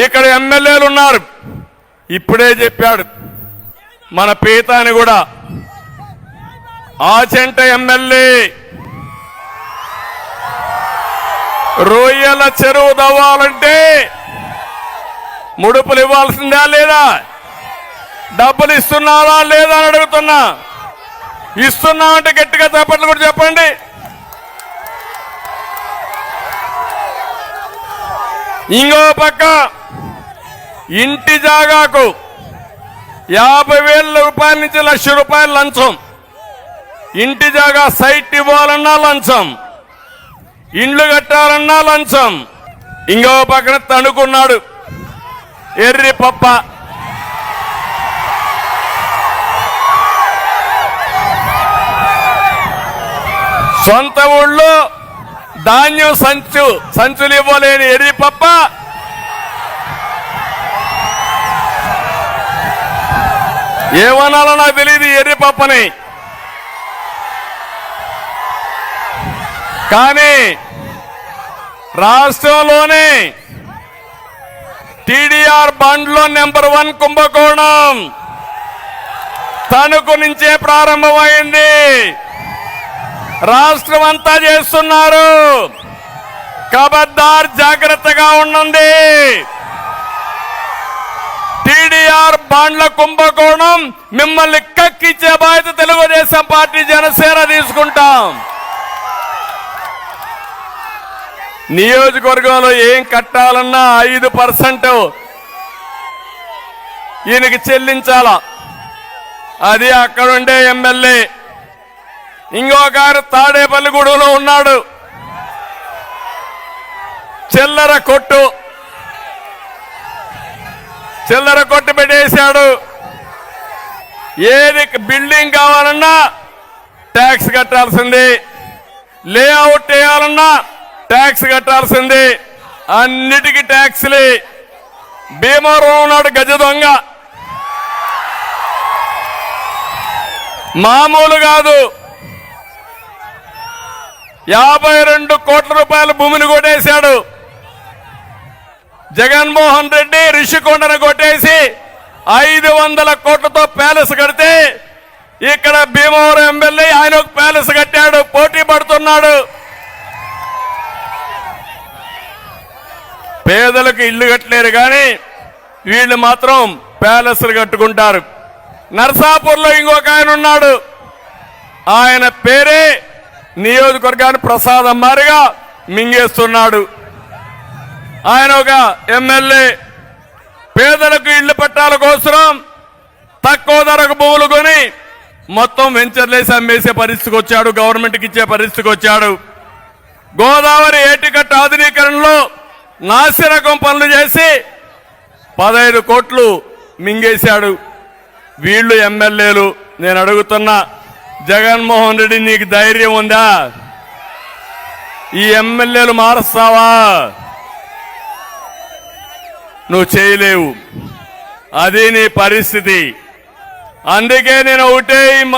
ఇక్కడ ఎమ్మెల్యేలు ఉన్నారు. ఇప్పుడే చెప్పాడు మన పీతాని కూడా, ఆచెంట ఎమ్మెల్యే రొయ్యల చెరువు తవ్వాలంటే ముడుపులు ఇవ్వాల్సిందా లేదా? డబ్బులు ఇస్తున్నారా లేదా అని అడుగుతున్నా. ఇస్తున్నామంటే గట్టిగా చప్పట్లు కూడా చెప్పండి. ఇంకో పక్క ఇంటి జాగాకు 50,000 రూపాయల నుంచి 1,00,000 రూపాయలు లంచం. ఇంటి జాగా సైట్ ఇవ్వాలన్నా లంచం, ఇండ్లు కట్టాలన్నా లంచం. ఇంకో పక్కన తణుకున్నాడు ఎర్రి పప్ప. సొంత ఊళ్ళో ధాన్యం సంచులు ఇవ్వలేని ఎర్రి పప్ప ఏమనాలో నాకు తెలియదు ఎర్రి పప్పని. కానీ రాష్ట్రంలోనే టీడీఆర్ బండ్లో నెంబర్ 1 కుంభకోణం తణుకు నుంచే ప్రారంభమైంది. రాష్ట్రం అంతా చేస్తున్నారు. ఖబర్దార్, జాగ్రత్తగా ఉండండి. టీడీఆర్ బాండ్ల కుంభకోణం మిమ్మల్ని కక్కిచ్చే బాధ్యత తెలుగుదేశం పార్టీ, జనసేన తీసుకుంటాం. నియోజకవర్గంలో ఏం కట్టాలన్నా 5% ఈయనకి చెల్లించాలా. అది అక్కడుండే ఎమ్మెల్యే. ఇంకొకరు తాడేపల్లిగూడెంలో ఉన్నాడు, చిల్లర కొట్టు పెట్టేశాడు. ఏది బిల్డింగ్ కావాలన్నా ట్యాక్స్ కట్టాల్సింది, లేఅవుట్ వేయాలన్నా ట్యాక్స్ కట్టాల్సింది, అన్నిటికీ ట్యాక్స్లే. భీమవరం ఉన్నాడు గజ దొంగ, మామూలు కాదు. 52 కోట్ల రూపాయల భూమిని కొట్టేశాడు. జగన్మోహన్ రెడ్డి రిషికొండను కొట్టేసి 500 కోట్లతో ప్యాలెస్ కడితే ఇక్కడ భీమవరం ఎమ్మెల్యే ఆయన ఒక ప్యాలెస్ కట్టాడు, పోటీ పడుతున్నాడు. పేదలకు ఇల్లు కట్టలేరు కానీ వీళ్ళు మాత్రం ప్యాలెస్లు కట్టుకుంటారు. నర్సాపూర్లో ఇంకొక ఆయన ఉన్నాడు, ఆయన పేరే నియోజకవర్గాన్ని ప్రసాదం మారిగా మింగేస్తున్నాడు. ఆయన ఒక ఎమ్మెల్యే. పేదలకు ఇళ్ల పట్టాల కోసం తక్కువ ధరకు భూములు కొని మొత్తం వెంచర్లేసి అమ్మేసే పరిస్థితికి వచ్చాడు, గవర్నమెంట్కి ఇచ్చే పరిస్థితికి వచ్చాడు. గోదావరి ఏటికట్ట ఆధునీకరణలో నాసిరకం పనులు చేసి 15 కోట్లు మింగేశాడు. వీళ్ళు ఎమ్మెల్యేలు. నేను అడుగుతున్నా, జగన్మోహన్ రెడ్డి నీకు ధైర్యం ఉందా? ఈ ఎమ్మెల్యేలు మారుస్తావా? నువ్వు చేయలేవు, అది నీ పరిస్థితి. అందుకే నేను ఒకటే